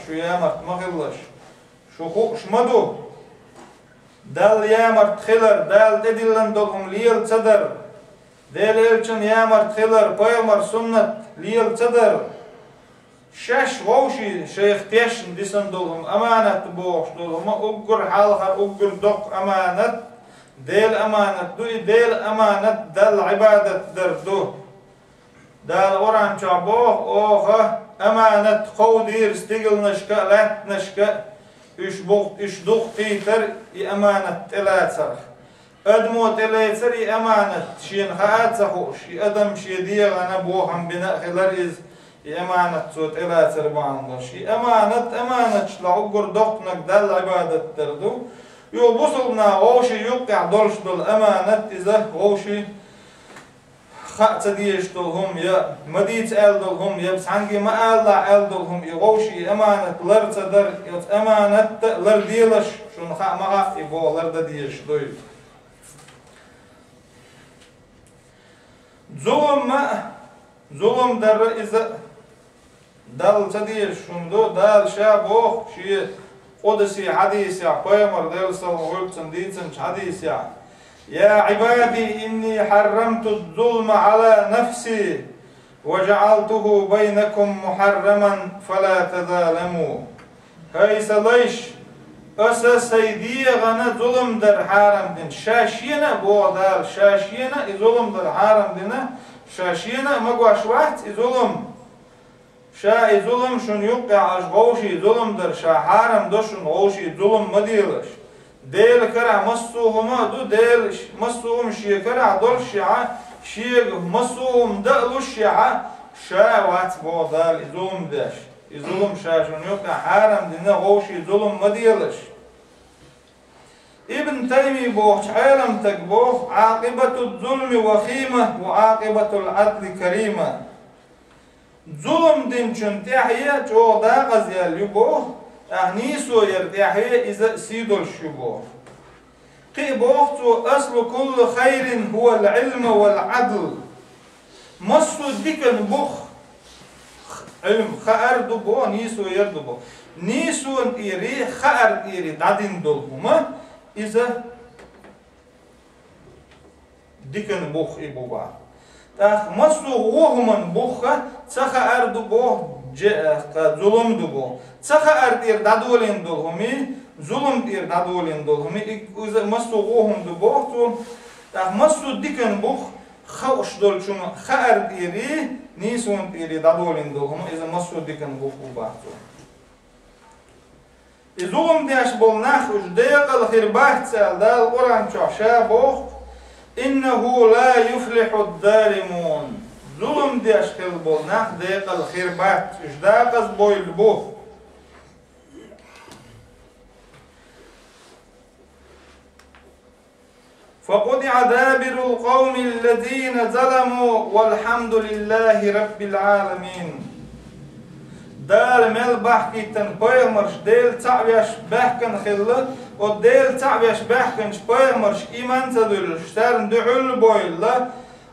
شو يامرت مخلش شو خوش مدو دل يامرت خلر دل دلن دولهم ليل صدر دل إرچن يامرت خلر بيامر سنت ليل صدر شش ووشي شيخ تيش ديسن دولهم أمانة بوش دولهم أقر حالخر أقر دق أمانة ديل أمانة ديل أمانة دل عبادة دردو دل أوران شعبوه أوخه أمانة خودير استيقل نشكا لات نشكا إش دوخ تيتر أمانة تلاتسر أدمو تلاتسر أمانة شين خاات سخوش أدم شي ديغانا بوهم بناء خلال إز أمانة صوت إلى سربان شي أمانة لعقر دقنك دل عبادة تردو يو بوصلنا غوشي يوقع دولش دول أمانة إذا غوشي خاطة ديش دولهم يا مديت آل دولهم يا بسعنجي ما آل آل دولهم يغوشي أمانة لر تدر أمانة لر ديلش شون خا مغا يبو لر ديش دوي ظلم در إذا دل تديش شندو دل شابوخ شي قدسي حديث يا قيمر دل صلوات سنديتن حديث يا عبادي إني حرمت الظلم على نفسي وجعلته بينكم محرما فلا تظالموا هاي سليش أساس سيدي غنا ظلم در حرم دين شاشينا بو دار شاشينا ظلم در حرم دينا شاشينا مقواش واحد ظلم شا ظلم شن يوقع غوشي ظلم در شا حرم دشن غوشي ظلم مديلش ديل كرع مسوهما دو ديل مسوهم شي كرع دول شيعة شي مسوهم دقلو شيعة شا وات بو دار ظلم داش ظلم شا شن يوقع حرم دينا غوشي ظلم مديلش ابن تيمي بوخ عالم تكبوخ عاقبة الظلم وخيمة وعاقبة العدل كريمة ظلم دين چون تحيا جو دا غزيال يبوخ نيسو يرتاحي إذا سيدو الشبو قي بوقتو أصل كل خير هو العلم والعدل مصو ديكن بوخ علم خأر دبو نيسو يردبو نيسو إيري خأر إيري دادين دولهما إذا ديكن بوخ إبوبا تاخ مصو غوهمن بوخة تخأر دبو ظلم دبو تخأر إير دادولين دولهمي ظلم إير دادولين دولهمي إذا مصو غوهم دبو تاخ مصو ديكن بوخ خوش دولشون خأر إيري نيسون إيري دادولين دولهم إذا مصو ديكن بوخو باحتو إذوهم ديش بولناخ أجديق الخرباح تسال دال القرآن شعشا بوخ إنه لا يفلح الظالمون ظلم ديش خل بولناخ ديق الخرباح أجداق البويل بوخ فقطع دابر القوم الذين ظلموا والحمد لله رب العالمين دال مل بحكي تنبيمرش ديل تعبيش بحكن خلة وديل تعبيش بحكنش بيمرش إيمان تدل شترن دعول بويل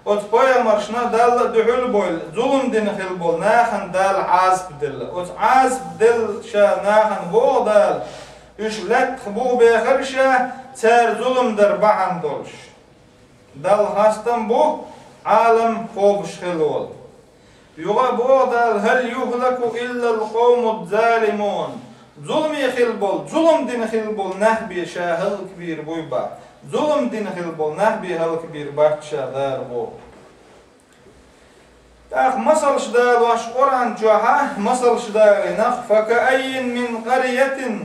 وتبيمرش دال دعول بويل ظلم دين خل بول ناخن دال عازب دل وتعازب دل شا ناخن بو دال يشلت خبو بيخرشا تار ظلم در بعن دولش دال هستن بو عالم خوبش خلول يغا بو دال هل يهلك إلا القوم الظالمون ظلم يخلبول ظلم دين خلبول نهبي شاهل كبير بويبا ظلم دين خلبول نهبي هل كبير بحشا دار بو تاخ مصل شدال واش قرآن جوحا مصل شدال نخ فكأي من قرية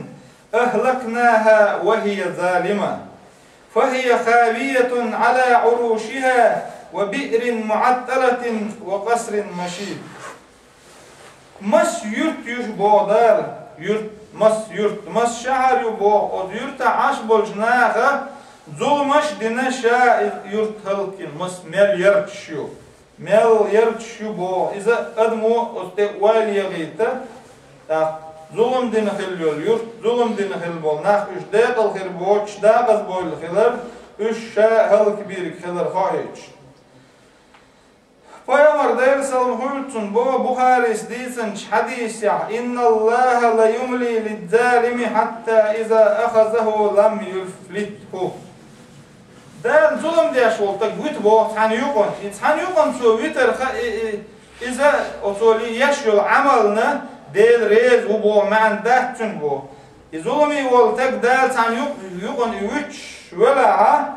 أهلكناها وهي ظالمة فهي خاوية على عروشها وبئر معطلة وقصر مشيد مس يرت يشبو دار يرت مس شهر يبو od yurta aş bolşnağa zulmaş dine şa yurt halkın mس mel yertşu bo iza admu oste waliyagita ta zulüm dine xillol yurt zulüm dine xilbol nax üç daqal xirboç daqaz bol xilar üç şa halk bir xilar xahiç Peygamber der sallallahu aleyhi bu Buhari's diysen hadis ya inna Allah la yumli lid-zalimi hatta iza akhazahu lam yuflithu. Der zulüm diye şolta güt bu hani yokon. Hani yokon so viter iza osoli yaşyol amalını del rez bu manda tün bu. Zulümü voltak der hani yokon üç vela ha.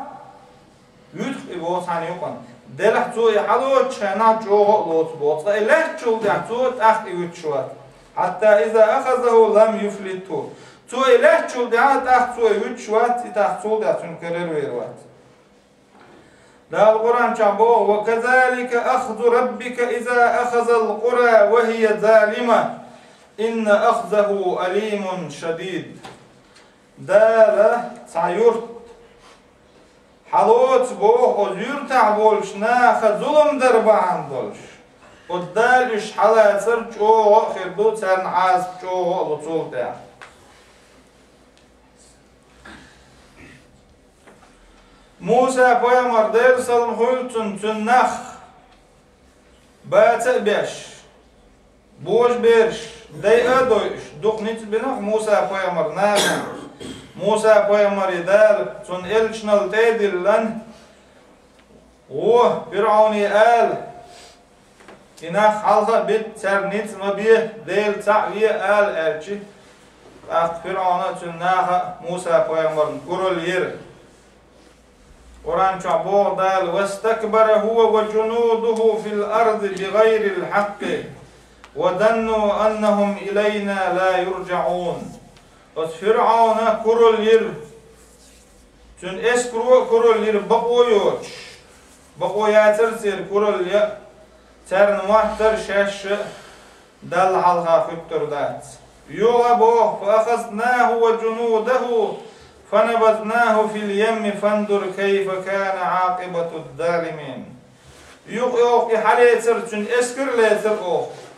Üç bu hani yokon. دلح تو يحلو تشنا جو لوت بوت إله جو ده تو تأخ يوتشوات حتى إذا أخذه لم يفلته تو إله جو ده تأخ تو يوتشوات تأخ تو ده تنكرر ويروات ده القرآن شابو وكذلك أخذ ربك إذا أخذ القرى وهي ظالمة إن أخذه أليم شديد ده سعير حلوت بو أجير تعبولش ناخ ظلم دربان دولش ودالش حلا سر جو خردو ترن عاز جو لطول ده موسى بيامر دير سلم خلتن تنخ باتق بيش بوش بيرش دي ادوش دوق نيت بنخ موسى بيامر ناخ موسى بيامر يدال تن إلشنال تيدلن فرعوني آل إناخ حلقة بيت سرنيت مبيه ديل تعوية آل أرشي فرعون تناخ موسى بيامر كرول ير قرآن شعبو دال واستكبر هو وجنوده في الأرض بغير الحق وظنوا أنهم إلينا لا يرجعون فرعون كرول ير تن اسكرو كرول ير بقويوش بقوياتر سير كرول ير ترن محتر شاش دل حلقا خبتر دات يغبوه فأخذناه وجنوده فنبذناه في اليم فانظر كيف كان عاقبة الظالمين يغيوه إحاليتر تن اسكر ليتر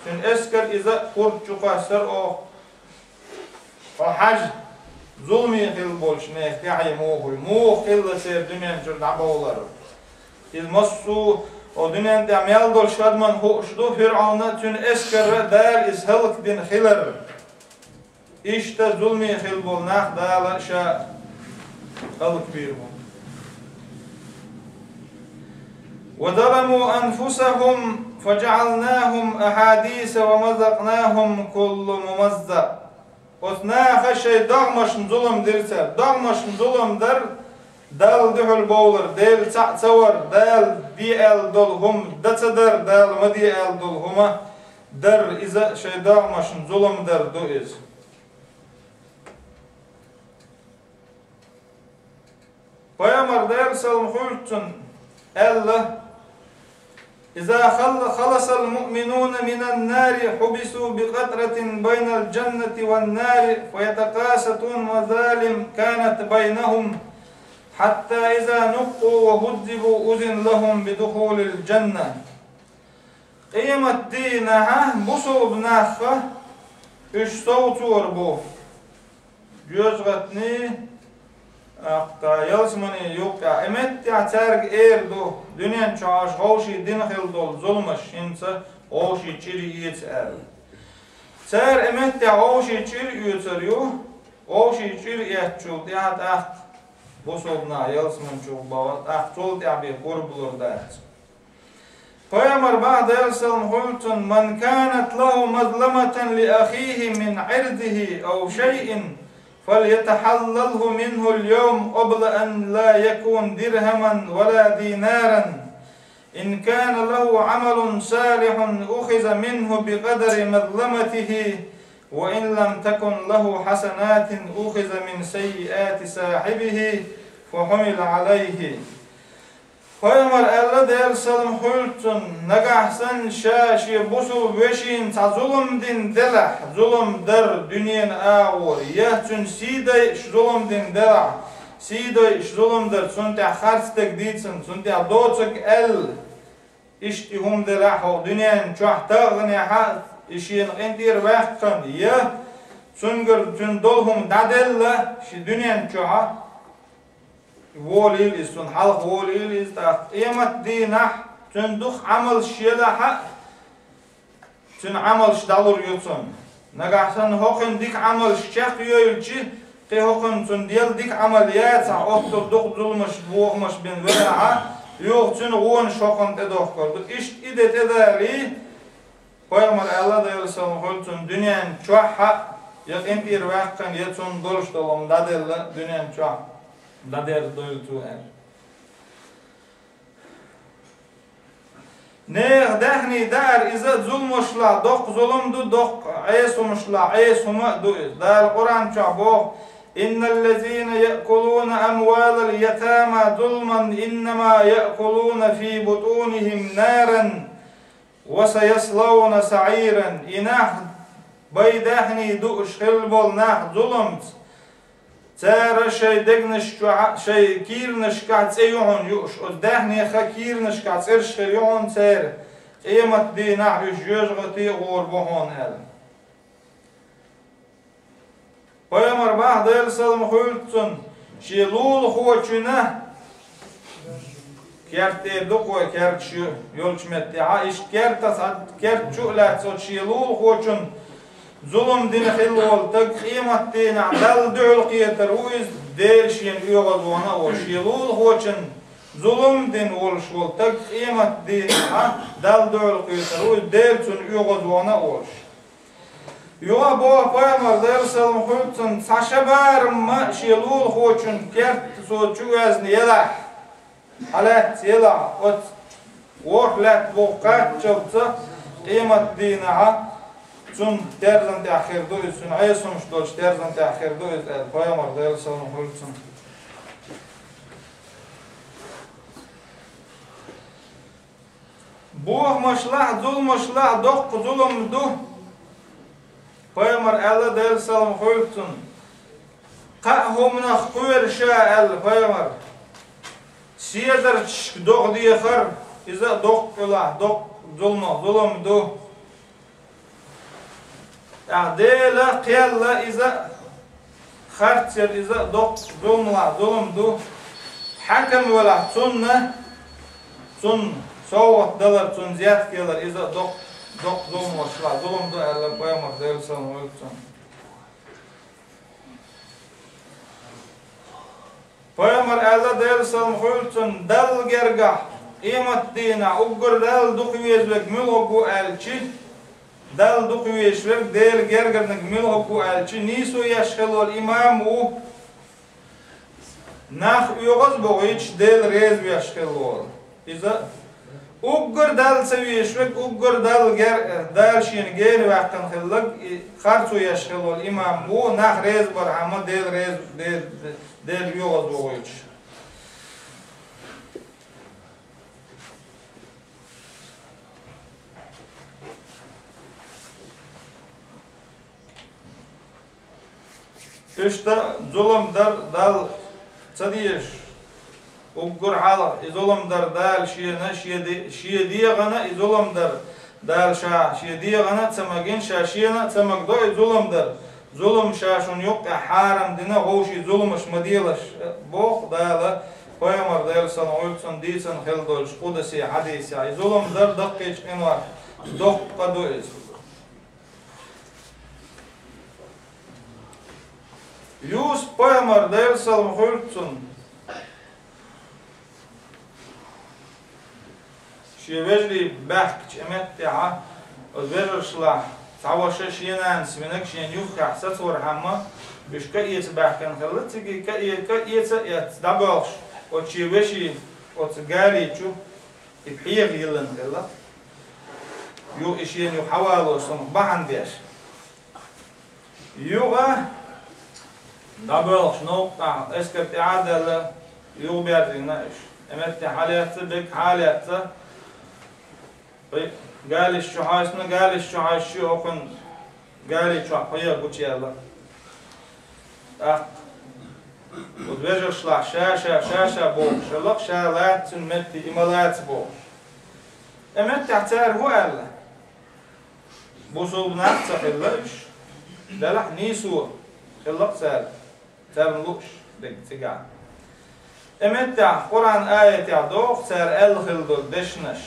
تن اسكر إذا قرد شقاسر والحج ظلمي خل بولش نيك تعي مو خل سير دنيا جرد عبولر إذ مصو ودنيا دعميال دول شادمان هو شدو فرعون تن اسكر دال إز هلك دين خلر إشتا ظلمي خل بول ناخ دال شا هلك بيرمو وظلموا أنفسهم فجعلناهم أحاديث ومزقناهم كل ممزق وثناخ شيء دغمش ظلم درسر دغمش ظلم در دال دحل بولر دال تصور دال دي ال دول هم دتصدر دال مدي ال دول هما در إذا شيء دغمش ظلم در دو إز فيامر دال سلم خلتن الله إذا خلص المؤمنون من النار حبسوا بقطرة بين الجنة والنار فيتقاستون وظالم كانت بينهم حتى إذا نقوا وهذبوا أذن لهم بدخول الجنة قيمة دينها بصوب ناخة إش صوتور بو جوزغتني أقطع يلسمني يوقع إمت يعترق إيردو دنيا شاش غوشي دين خلدول ظلمش إنسا غوشي تشيري يتسأل سار إمت غوشي تشيري يتسريو غوشي تشيري يتشول يعد أخت بصوبنا يلسمن شوق باوات أخت تولت يعبي قربلور دات فيامر بعد يلسلم خلتن من كانت له مظلمة لأخيه من عرضه أو شيء فليتحلله منه اليوم قبل أن لا يكون درهما ولا دينارا إن كان له عمل صالح أخذ منه بقدر مظلمته وإن لم تكن له حسنات أخذ من سيئات صاحبه فحمل عليه فيمر الله ديال سلم خلتن نجحسن شاشي بوسو بوشين تا ظلم دين دلح ظلم در دنيا آور يهتن سيدي ظلم دين دلح سيدي ظلم در سنتع خرستك ديتسن سنتع دوتك اشتهم دلح و دنيا چوح تغني حد اشين انتير وقتن يه سنگر تن دولهم دادل شي دنيا چوح ووليل إستون حلق ووليل إستا قيمة دينح تندخ عمل شيلها تن عمل شدالور يوتون نجحسن هوخن ديك عمل شيخ يويلشي قي هوخن تن ديال ديك عمليات أخطر دخ ظلمش بوغمش بين ولها يوغ تن غون شوخن تدوخ كرد إشت إده تداري فيامر الله ديال سلام خلتون دنيا چوحا يق انتير واقعن يتون دولش دولم دادل دنيا چوح دادر دويل تو هر نيغ دهني دار إذا ظلمشلا دق ظلم دو دق عيسمشلا عيسهم دو دار القرآن شعبوه إن الذين يأكلون أموال اليتامى ظلما إنما يأكلون في بطونهم نارا وسيصلون سعيرا إنه بيدهني دوش خلبول نح ظلمت ترى شيء دقنش شيء كيرنش كعت أيون يوش ودهني خكيرنش كعت إرش خيون ترى قيمة دي نعرش جوجغتي غوربهون هذا فيامر بعد يلسلم خلتن شيلول خوچنه كرت دقوة كرت شو يولشمت عايش كرت شو لا تصد شيلول خوچن ظلم دين خلول تق قيمة دين عدل دعو القيتر ويز ديل شين يغضونا وشيلول خوچن ظلم دين ولشول تق قيمة دين عدل دعو القيتر ويز ديل شين يغضونا وش يوها بوا فيامر ديل سلم خلتن ساشبار ما شيلول خوچن كرت سود شو ازن يلح حالات يلح وحلات بوقات شبتا قيمة دين سن ترزن تأخير دوز سن عيسومش دوش ترزن تأخير دوز الفيامر ديل سلم خلتن بوه مشلح ظلمشلح دق ظلم دو فيامر الله ديل سلم خلتن قاهم نخوير شاء الفيامر سيدر دق دي خر إذا دق لا دق ظلم دو أعديلا قيلا إذا خرتر إذا دق ظلم دو حكم ولا تون صوت دلر تون زياد كيلر إذا دق ظلم وشلا ظلم دو ألا بيامر ديل سلام ويلتون بيامر ألا ديل سلام ويلتون دل جرجع قيمة دينا أقر دل دقيش لك ملوكو ألشي دل دقيش لك دل جرجع لك ملوكو ألشي نيسو يشخلو الإمام و نخ يغز بغيش دل ريز يشخلو إذا أقر دل سويش لك أقر دل شين غير وقتن خلق خرطو يشخلو الإمام و نخ ريز برحمة دل ريز دل يغز بغيش İşte zulüm dal sadiyş ugur hala zulüm dal şiye diye gana zulüm dal şiye diye gana tamagin şaşiyana tamagdo zulüm şaşun yok haram dine hoşi zulümş madiyalaş boq dala Peygamber dal sana uysun diysen heldolş qudsi hadisi zulüm daqiq envar doq qadois Jūs Peygamber dēļ salam hultsun šie vežli bēhkč emetti'a od vežla tawaşa şienan siminek şien yuhka satsor hamma bişka iyet bēhkan khallat ki ka iyet dabalş o şie veşi o gali çu ibhiyag yılın khallat yu işien yu hawalo som bahan diyaş yuga دابل نقطة اسكت عادة يوبير الناش امت حالات بك حالات قال الشعاش قال الشعاش شو أكون قال شو حيا قلت يلا وتبجر شلا شاشة بوك شلق شالات مت إمالات بوك امت تعتار هو الله بوصل بنفسه خلاش دلح نيسو خلق سال ترنلوش دقتقع امتع قرآن آية دوخ سار الخلدل دشنش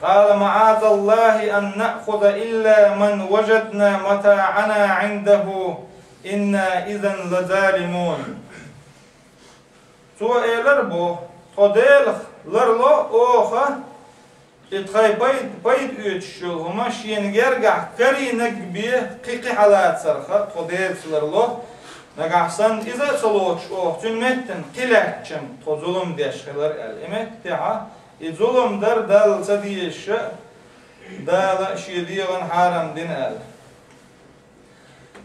قال معاذ الله أن نأخذ إلا من وجدنا متاعنا عنده إنا إذن لظالمون سوى إلربو خديلخ لرلو أوخا إتخاي بيد أتشل هما شين يرجع كرينك بيه قيقي حالات سرخة خديل لرلو نقحسن إذا صلوش أوه تنمتن قلعتشم ظلم ديشخلر الإمتع ظلم دل سديش دل شيديغن حارم دين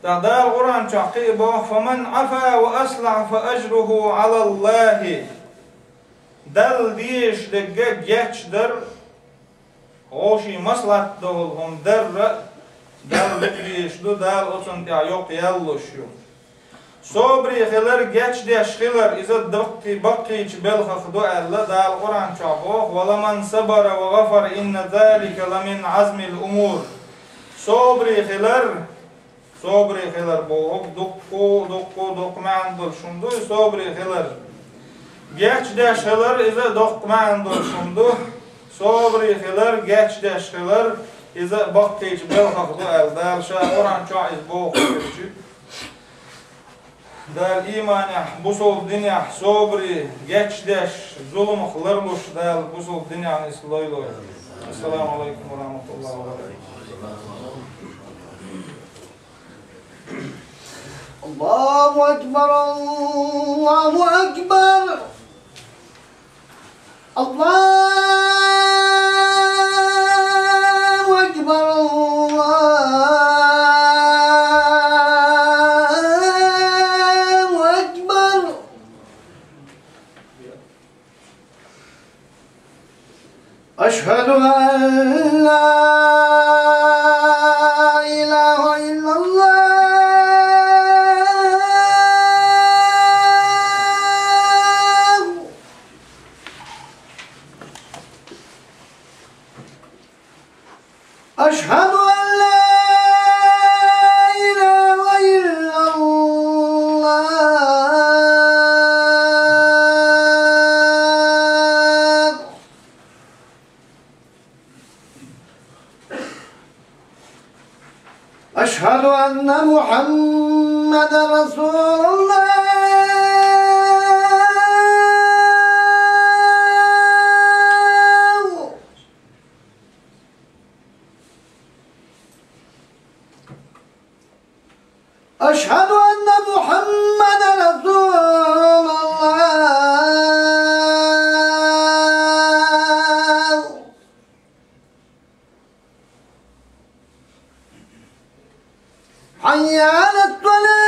دال قرآن تعقيبه فمن عفا وأصلح فأجره على الله دل ديش دقا جيتش در غوشي مصلحت دولهم دل ديش دل أصن تع يوق يلوش يوم صبري خلر جاتش ديش خلر إذا بقيش بلخ خدو ألا دا القرآن شعبوه ولمن صبر وغفر إن ذلك لمن عزم الأمور صبري خلر بوهك دق ما عندل شندو صبري خلر جاتش ديش خلر إذا دق ما عندل شندو صبري خلر جاتش ديش خلر إذا بقيش بلخ خدو ألا دا القرآن شعب بوه دال إيمان بوصل الدنيا صبري جاتش ظلم خلرلوش دال بوصل الدنيا عن السلام عليكم ورحمة الله وبركاته الله أكبر الله أكبر الله أكبر أشهد أن لا إله إلا الله أشهد أن لا إله إلا الله أن محمد رسول الله أشهد أن محمد رسول الله حي على الصلاة